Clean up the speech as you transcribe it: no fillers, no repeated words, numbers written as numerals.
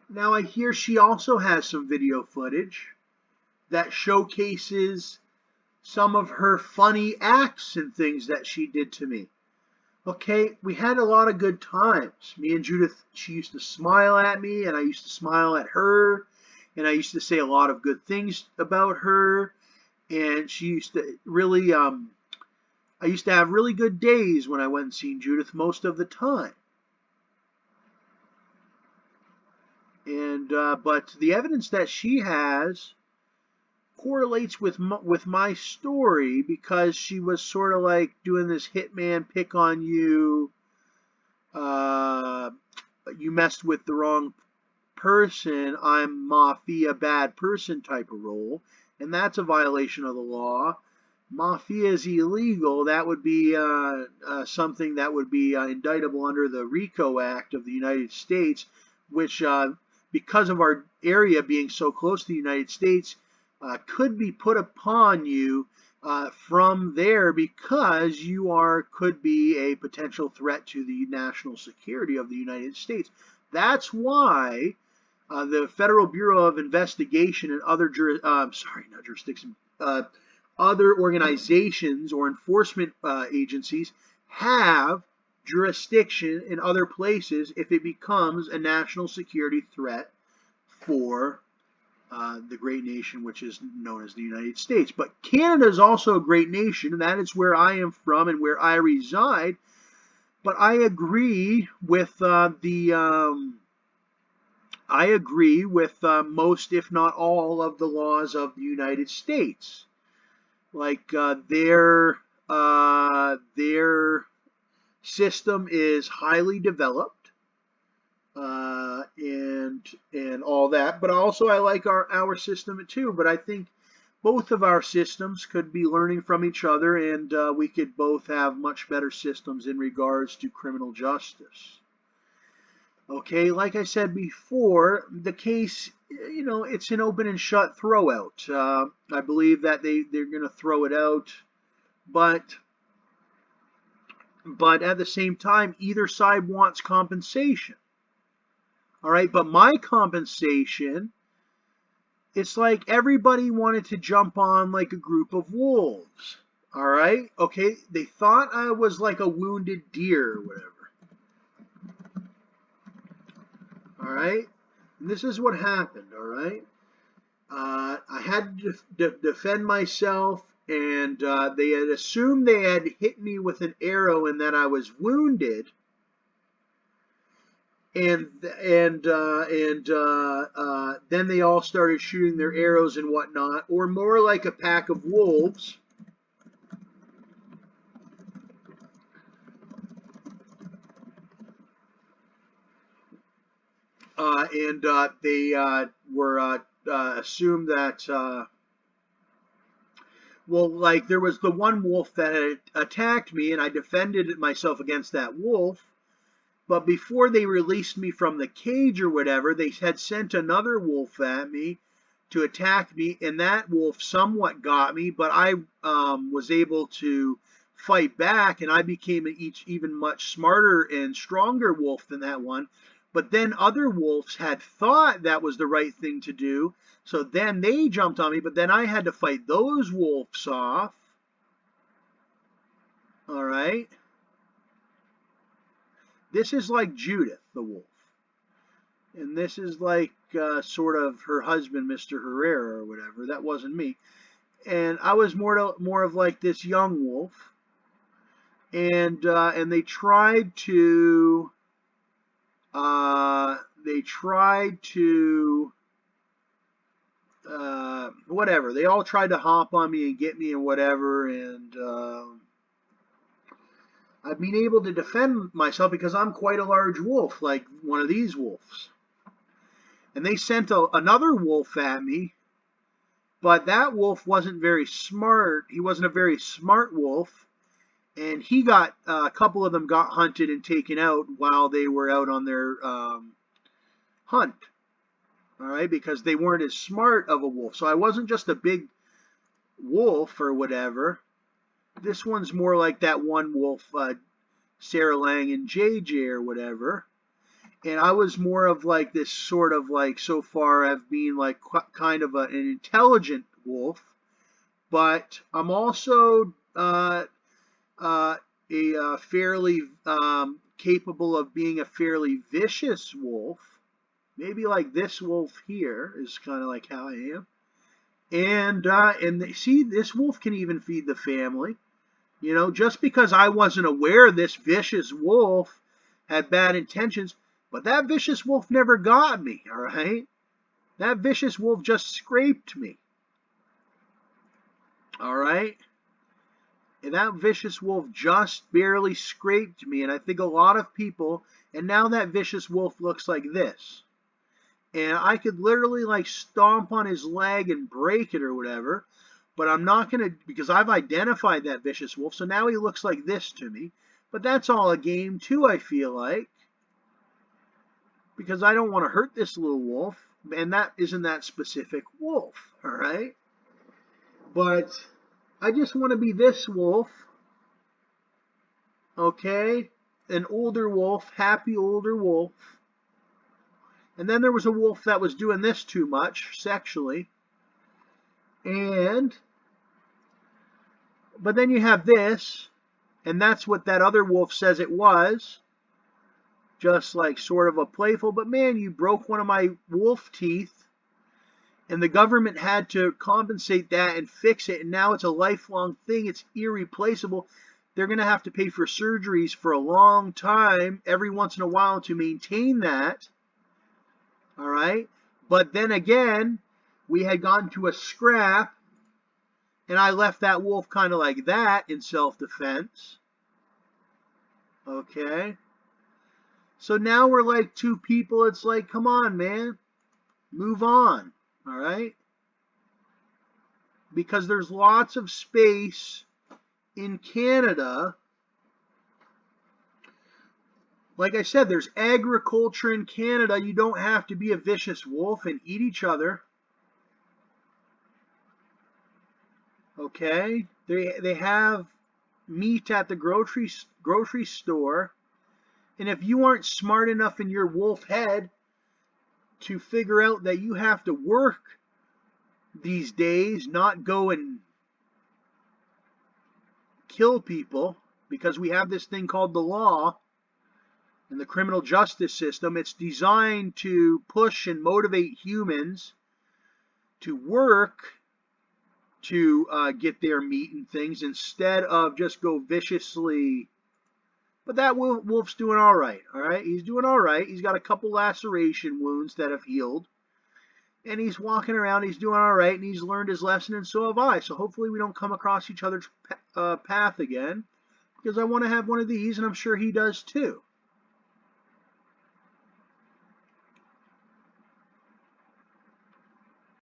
Now I hear she also has some video footage that showcases some of her funny acts and things that she did to me. Okay, we had a lot of good times. Me and Judith, she used to smile at me, and I used to smile at her, and I used to say a lot of good things about her, and she used to really, I used to have really good days when I went and seen Judith most of the time. And but the evidence that she has correlates with my story because she was sort of like doing this hitman pick on you. Uh, you messed with the wrong person. I'm Mafia bad person type of role, and that's a violation of the law. Mafia is illegal. That would be something that would be indictable under the RICO Act of the United States, which, because of our area being so close to the United States, could be put upon you from there because you could be a potential threat to the national security of the United States. That's why the Federal Bureau of Investigation and other not jurisdiction, other organizations or enforcement agencies have jurisdiction in other places if it becomes a national security threat for the great nation which is known as the United States. But Canada is also a great nation, and that is where I am from and where I reside. But I agree with most, if not all, of the laws of the United States. Like their system is highly developed, and all that. But also I like our system too. But I think both of our systems could be learning from each other, and we could both have much better systems in regards to criminal justice. Okay, like I said before, the case, it's an open and shut throw out. I believe that they're going to throw it out, but at the same time, either side wants compensation. All right, but my compensation, it's like everybody wanted to jump on like a group of wolves. All right, okay, they thought I was like a wounded deer or whatever. All right, and this is what happened. All right, I had to defend myself, and they had assumed they had hit me with an arrow and that I was wounded. And then they all started shooting their arrows and whatnot, or more like a pack of wolves. And they were assumed that, well, like there was the one wolf that had attacked me, and I defended myself against that wolf. But before they released me from the cage or whatever, they had sent another wolf at me to attack me, and that wolf somewhat got me, but I was able to fight back, and I became an even much smarter and stronger wolf than that one. But then other wolves had thought that was the right thing to do, so then they jumped on me, but then I had to fight those wolves off. All right. This is like Judith, the wolf. And this is like sort of her husband, Mr. Herrera or whatever. That wasn't me. And I was more of like this young wolf. And they tried to whatever. They all tried to hop on me and get me and whatever. And I've been able to defend myself because I'm quite a large wolf, like one of these wolves. And they sent another wolf at me, but that wolf wasn't very smart. He wasn't a very smart wolf, and he got a couple of them got hunted and taken out while they were out on their hunt. All right, because they weren't as smart of a wolf. So I wasn't just a big wolf or whatever. This one's more like that one wolf, Sarah Lang and JJ or whatever. And I was more of like this sort of like so far of being like kind of an intelligent wolf, but I'm also a fairly capable of being a fairly vicious wolf. Maybe like this wolf here is kind of like how I am. And see, this wolf can even feed the family. You know, just because I wasn't aware this vicious wolf had bad intentions, but that vicious wolf never got me, all right? That vicious wolf just scraped me, all right? And that vicious wolf just barely scraped me. And I think a lot of people, and now that vicious wolf looks like this. And I could literally like stomp on his leg and break it or whatever, but I'm not going to, because I've identified that vicious wolf, so now he looks like this to me. But that's all a game too, I feel like, because I don't want to hurt this little wolf, and that isn't that specific wolf, all right? But I just want to be this wolf, okay? An older wolf, happy older wolf. And then there was a wolf that was doing this too much sexually. But then you have this, and that's what that other wolf says it was. Just like sort of a playful, but man, you broke one of my wolf teeth, and the government had to compensate that and fix it, and now it's a lifelong thing. It's irreplaceable. They're going to have to pay for surgeries for a long time, every once in a while, to maintain that. All right. But then again, we had gotten to a scrap, and I left that wolf kind of like that in self-defense. Okay. So now we're like two people. It's like, come on, man. Move on. All right. Because there's lots of space in Canada. Like I said, there's agriculture in Canada. You don't have to be a vicious wolf and eat each other. Okay? They have meat at the grocery store. And if you aren't smart enough in your wolf head to figure out that you have to work these days, not go and kill people, because we have this thing called the law, in the criminal justice system, it's designed to push and motivate humans to work to get their meat and things instead of just go viciously. But that wolf's doing all right, all right? He's doing all right. He's got a couple laceration wounds that have healed. And he's walking around. He's doing all right, and he's learned his lesson, and so have I. So hopefully we don't come across each other's path again, because I want to have one of these, and I'm sure he does too.